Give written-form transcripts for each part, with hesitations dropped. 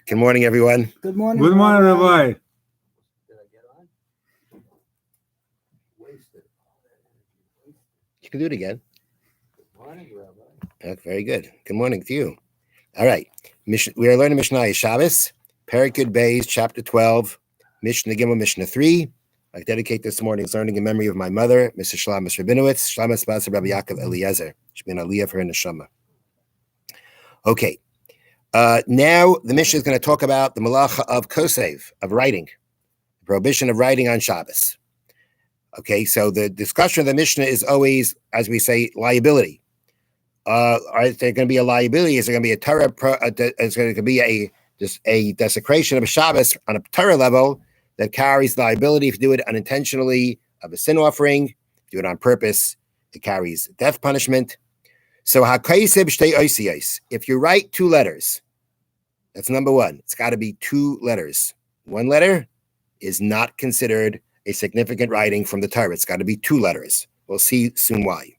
Good morning, everyone. Good morning. Good morning, Rabbi. Did I get on? Wasted. You can do it again. Good morning, Rabbi. Very good. Good morning to you. All right. We are learning Mishnah Shabbos, Perikid Beis, chapter 12, Mishnah Gimel, Mishnah 3. I dedicate this morning's learning in memory of my mother, Mrs. Shlomis Rabinowitz, Shlomis Basa Rabbi Yaakov Eliezer. She's been aliyah for her neshama. Okay. Now the Mishnah is going to talk about the malacha of kosev, of writing, the prohibition of writing on Shabbos. Okay, so the discussion of the Mishnah is always, as we say, liability. Is there going to be a liability? Is there going to be a Torah? Is there going to be a desecration of a Shabbos on a Torah level that carries liability if you do it unintentionally, of a sin offering? If you do it on purpose, it carries death punishment. So if you write two letters, that's number one. It's got to be two letters. One letter is not considered a significant writing from the Torah. It's got to be two letters. We'll see soon why.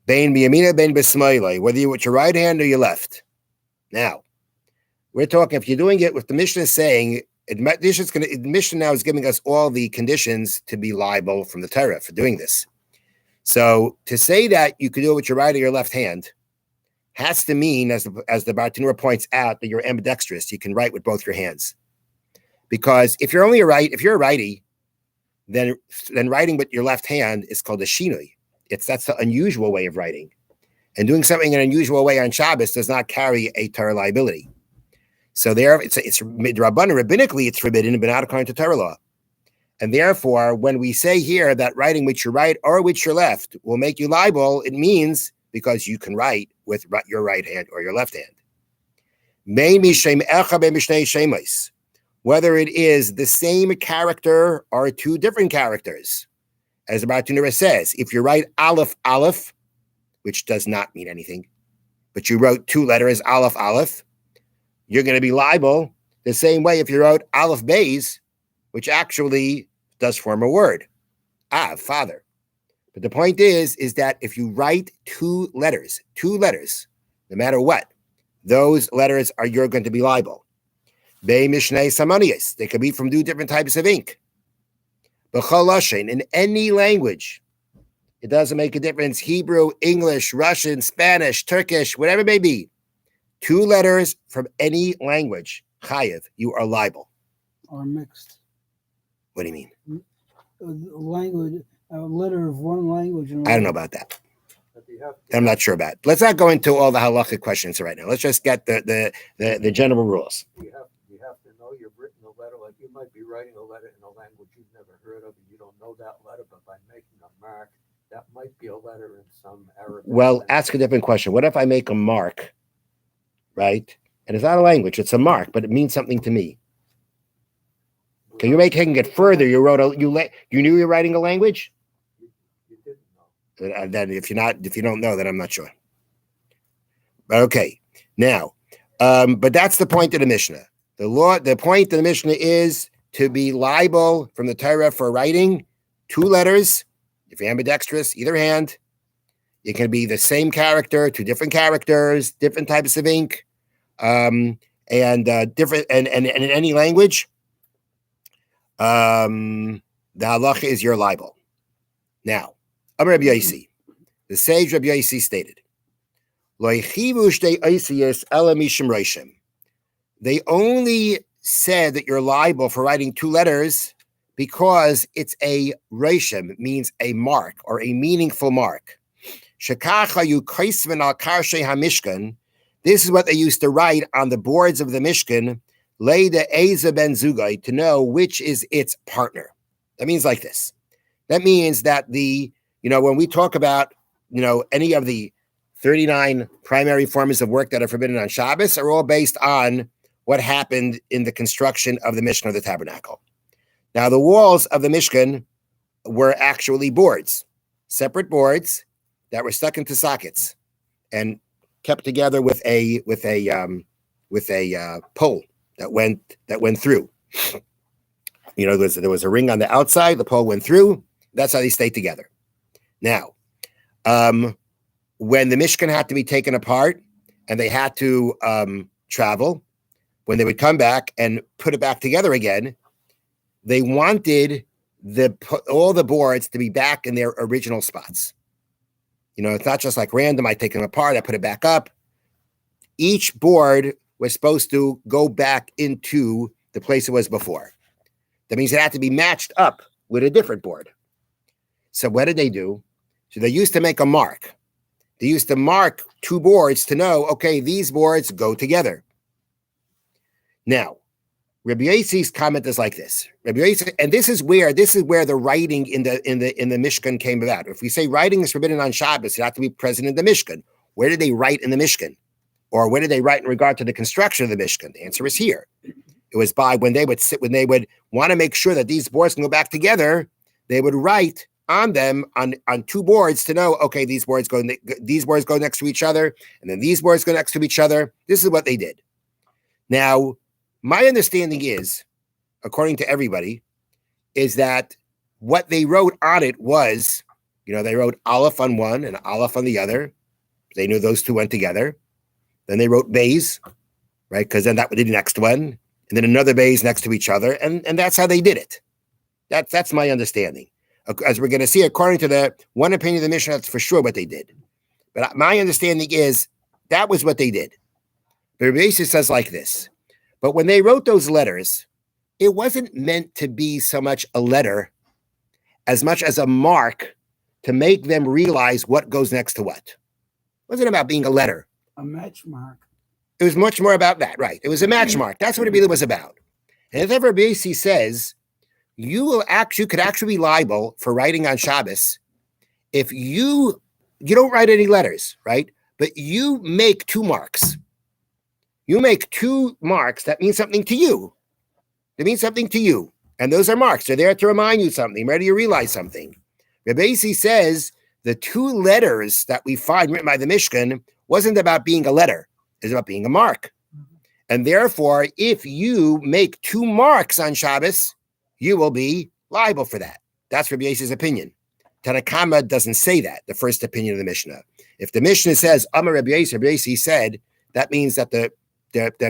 Bein b'yamina, bein b'smaila, whether you're with your right hand or your left. Now, we're talking, if you're doing it with the Mishnah saying, the Mishnah now is giving us all the conditions to be liable from the Torah for doing this. So to say that you could do it with your right or your left hand has to mean, as the Bartanura points out, that you're ambidextrous. You can write with both your hands. Because if you're a righty, then writing with your left hand is called a shinui. That's the unusual way of writing. And doing something in an unusual way on Shabbos does not carry a Torah liability. So there, it's rabbinically it's forbidden, but not according to Torah law. And therefore, when we say here that writing with your right or with your left will make you liable, it means because you can write with your right hand or your left hand. Whether it is the same character or two different characters. As the Bartanura says, if you write Aleph, Aleph, which does not mean anything, but you wrote two letters, Aleph, Aleph, you're going to be liable the same way if you wrote Aleph, Beis, which actually does form a word. Father. But the point is that if you write two letters, no matter what, those letters you're going to be liable. Be Mishnei Samanias. They could be from two different types of ink. In any language, it doesn't make a difference. Hebrew, English, Russian, Spanish, Turkish, whatever it may be. Two letters from any language, chayev, you are liable. Or mixed. What do you mean? Language, a letter of one language. I don't know about that. I'm not sure about it. Let's not go into all the halachic questions right now. Let's just get the general rules. You have to know you've written a letter. Like you might be writing a letter in a language you've never heard of, and you don't know that letter, but by making a mark, that might be a letter in some Arabic. Well, language. ask a different question. What if I make a mark, right? And it's not a language, it's a mark, but it means something to me. Okay, you're taking it further. You knew you were writing a language? You didn't know. Then if you don't know, then I'm not sure. Okay, now, but that's the point of the Mishnah. The point of the Mishnah is to be liable from the Torah for writing two letters. If you're ambidextrous, either hand, it can be the same character, two different characters, different types of ink, and different and in any language. The halacha is you're liable. Now, Amar Rabbi Yossi, the sage Rabbi Yossi stated, they only said that you're liable for writing two letters because it's a reishim, it means a mark or a meaningful mark. This is what they used to write on the boards of the Mishkan, Leida Eza ben Zugai, to know which is its partner. That means like this. That means that when we talk about, any of the 39 primary forms of work that are forbidden on Shabbos are all based on what happened in the construction of the Mishkan of the tabernacle. Now, the walls of the Mishkan were actually boards, separate boards that were stuck into sockets and kept together with a pole that went through. There was a ring on the outside. The pole went through. That's how they stayed together. Now, when the Mishkan had to be taken apart and they had to travel, when they would come back and put it back together again, they wanted all the boards to be back in their original spots. It's not just like random. I take them apart, I put it back up. Each board was supposed to go back into the place it was before. That means it had to be matched up with a different board. So what did they do? So they used to make a mark. They used to mark two boards to know, okay, these boards go together. Now, Rabbi Yossi's comment is like this. Rabbi Yossi, and this is where the writing in the Mishkan came about. If we say writing is forbidden on Shabbos, it had to be present in the Mishkan. Where did they write in the Mishkan? Or where did they write in regard to the construction of the Mishkan? The answer is here. It was by when they would want to make sure that these boards can go back together, they would write on them on two boards to know, okay, these boards go next to each other, and then these boards go next to each other. This is what they did. Now, my understanding is, according to everybody, is that what they wrote on it was, they wrote Aleph on one and Aleph on the other. They knew those two went together. Then they wrote Bays, right? Because then that would be the next one. And then another Bays next to each other. And that's how they did it. That's my understanding. As we're going to see, according to the one opinion of the Mishna, that's for sure what they did. But my understanding is that was what they did. But Rabbi Yossi says like this. But when they wrote those letters, it wasn't meant to be so much a letter as much as a mark to make them realize what goes next to what. It wasn't about being a letter. A match mark. It was much more about that, right? It was a match mark. That's what it really was about. And if ever Rabbi Yossi says, you could actually be liable for writing on Shabbos if you don't write any letters, right? But you make two marks. You make two marks that mean something to you. They mean something to you. And those are marks. They're there to remind you something, ready to realize something. Rabbi Yossi says the two letters that we find written by the Mishkan wasn't about being a letter. It's about being a mark. And therefore, if you make two marks on Shabbos, you will be liable for that. That's Rabbi Yossi's opinion. Tanna Kama doesn't say that, the first opinion of the Mishnah. If the Mishnah says, Amar Rabbi Yossi said, that means that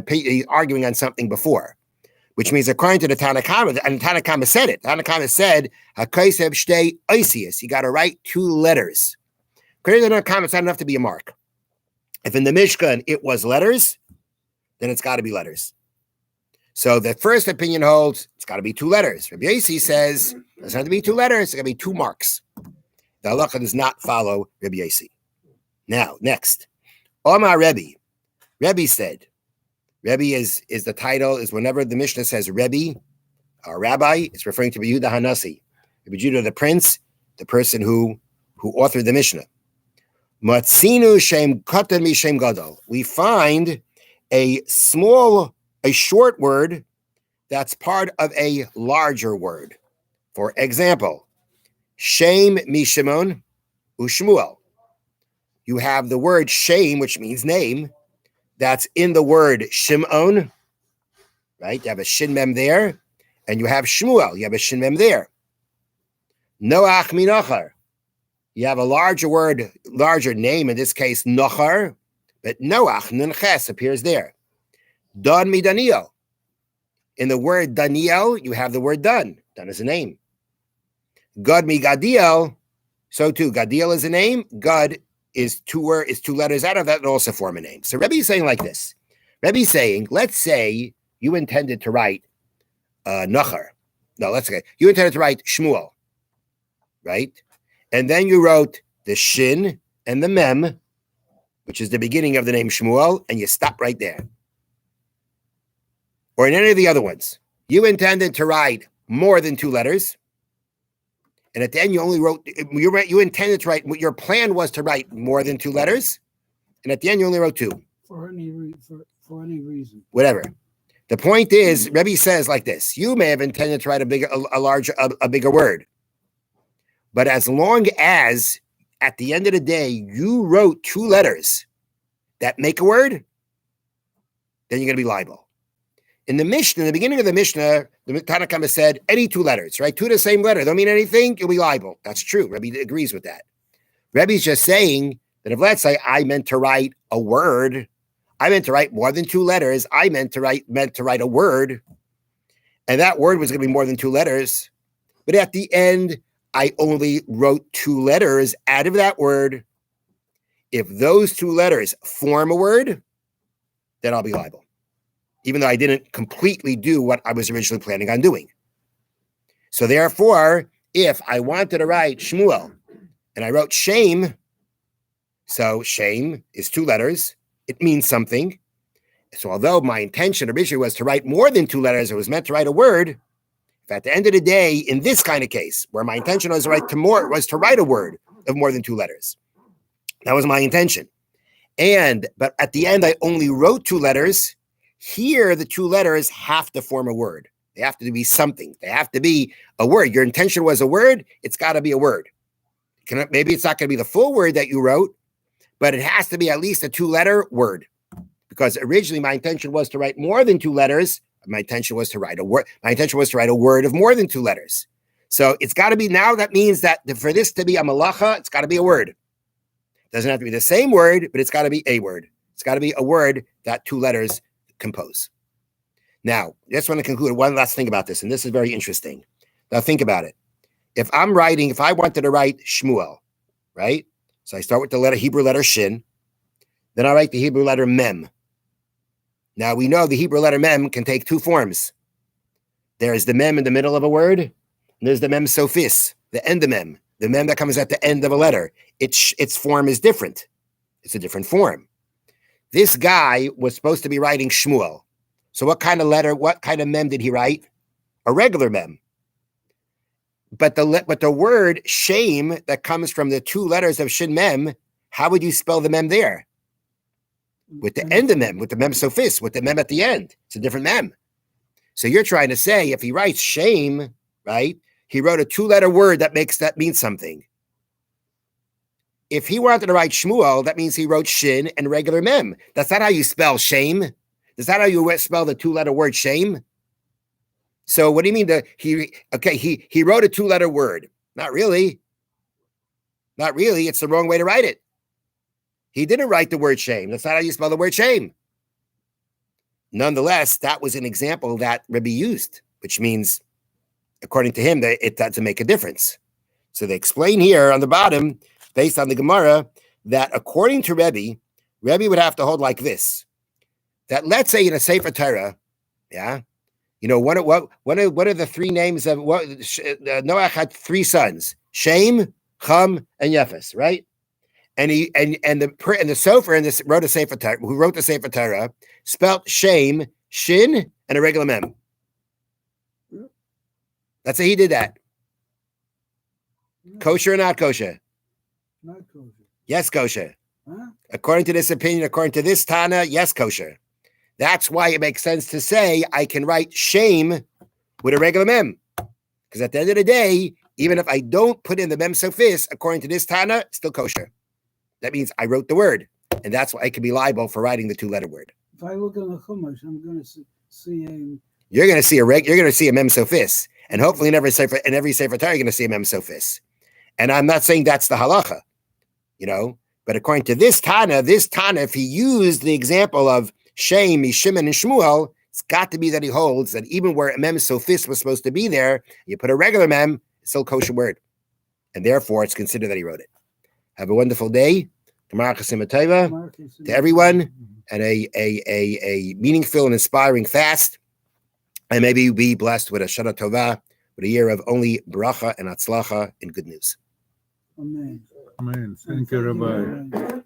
he's arguing on something before, which means according to the Tanna Kama, and Tanna Kama said it. Tanna Kama said, "Hakaisev shtei oisius." You got to write two letters. According to Tanna Kama, it's not enough to be a mark. If in the Mishkan it was letters, then it's got to be letters. So the first opinion holds it's got to be two letters. Rabbi Yossi says it doesn't have to be two letters; it's got to be two marks. The halacha does not follow Rabbi Yossi. Now, next, Omar Rebbe. Rebbe said. Rebbe is the title, is whenever the Mishnah says Rebbe, or rabbi, it's referring to Yehuda Hanasi. Rabbi Judah the prince, the person who authored the Mishnah. Matzinu shem katan mi shem gadol. We find a short word that's part of a larger word. For example, Shem mi Shimon u'Shmuel. You have the word Shem, which means name, that's in the word Shimon, right? You have a Shin Mem there, and you have Shmuel. You have a Shin Mem there. Noach mi Nochar. You have a larger name, in this case, Nochar, but Noach, Nun Ches, appears there. Don mi Daniel. In the word Daniel, you have the word Dan. Dan is a name. Gad mi Gadiel, so too. Gadiel is a name. Gad is two letters out of that and also form a name. So Rebbe is saying like this. Rebbe is saying, let's say you intended to write Nochar. No, you intended to write Shmuel, right? And then you wrote the Shin and the Mem, which is the beginning of the name Shmuel, and you stop right there. Or in any of the other ones, you intended to write more than two letters, and at the end you only wrote, you intended to write, your plan was to write more than two letters, and at the end you only wrote two. For any reason. Whatever. The point is, Rebbe says like this, you may have intended to write a bigger word, but as long as at the end of the day you wrote two letters that make a word, then you're going to be liable. In the Mishnah, in the beginning of the Mishnah, the Tanna Kama said any two letters, right? Two of the same letter, don't mean anything, you'll be liable. That's true. Rebbe agrees with that. Rebbe's just saying that if, let's say, I meant to write a word I meant to write more than 2 letters. I meant to write a word, and that word was going to be more than 2 letters. But at the end, I only wrote 2 letters out of that word. If those 2 letters form a word, then I'll be liable, even though I didn't completely do what I was originally planning on doing. So therefore, if I wanted to write Shmuel and I wrote shame, so shame is 2 letters, it means something. So although my intention originally was to write more than 2 letters, it was meant to write a word. If at the end of the day, in this kind of case, where my intention was to write a word of more than 2 letters, that was my intention. But at the end, I only wrote 2 letters. Here, the 2 letters have to form a word. They have to be something. They have to be a word. Your intention was a word. It's got to be a word. Maybe it's not going to be the full word that you wrote, but it has to be at least a 2-letter word. Because originally my intention was to write more than 2 letters. My intention was to write a word. My intention was to write a word of more than 2 letters. So it's got to be, now that means that for this to be a malacha, it's got to be a word. It doesn't have to be the same word, but it's got to be a word. It's got to be a word that 2 letters compose. Now, I just want to conclude one last thing about this, and this is very interesting. Now think about it. If I wanted to write Shmuel, right? So I start with the Hebrew letter Shin, then I write the Hebrew letter Mem. Now we know the Hebrew letter Mem can take 2 forms. There's the Mem in the middle of a word, and there's the Mem Sophis, the end of Mem, the Mem that comes at the end of a letter. Its form is different. It's a different form. This guy was supposed to be writing Shmuel. So what kind of Mem did he write? A regular Mem. But the word shame that comes from the 2 letters of Shin Mem, how would you spell the Mem there? With the end of Mem, with the Mem Sophis, with the Mem at the end. It's a different Mem. So you're trying to say if he writes shame, right? He wrote a 2-letter word that means something. If he wanted to write Shmuel, that means he wrote Shin and regular Mem. That's not how you spell shame. Is that how you spell the 2-letter word shame? So what do you mean he wrote a 2-letter word? Not really. Not really. It's the wrong way to write it. He didn't write the word shame. That's not how you spell the word shame. Nonetheless, that was an example that Rebbe used, which means, according to him, that it doesn't make a difference. So they explain here on the bottom, based on the Gemara, that according to Rebbe would have to hold like this. That let's say in a Sefer Torah, yeah, what are the 3 names of what Noach had 3 sons: Shem, Cham, and Yefes, right? And the Sofer wrote the Sefer Torah spelt Shem, Shin, and a regular Mem. Let's say he did that. Kosher or not kosher? Not kosher. Yes, kosher. Huh? According to this opinion, according to this Tana, yes, kosher. That's why it makes sense to say I can write shame with a regular Mem. Because at the end of the day, even if I don't put in the Mem Sophis, according to this Tana, it's still kosher. That means I wrote the word. And that's why I can be liable for writing the 2-letter word. If I look in the Chumash, I'm going to see You're going to see a Mem Sophis. And hopefully in every Sefer Torah, you're going to see a Mem Sophis. And I'm not saying that's the halacha, but according to this Tana, if he used the example of Shem, Shimon, and Shmuel, it's got to be that he holds that even where a Mem Sophis was supposed to be there, you put a regular Mem, it's still a kosher word. And therefore, it's considered that he wrote it. Have a wonderful day. To everyone, and a meaningful and inspiring fast. And maybe be blessed with a Shana Tova, with a year of only bracha and atzlacha and good news. Amen. Amen. Thank you, Rabbi.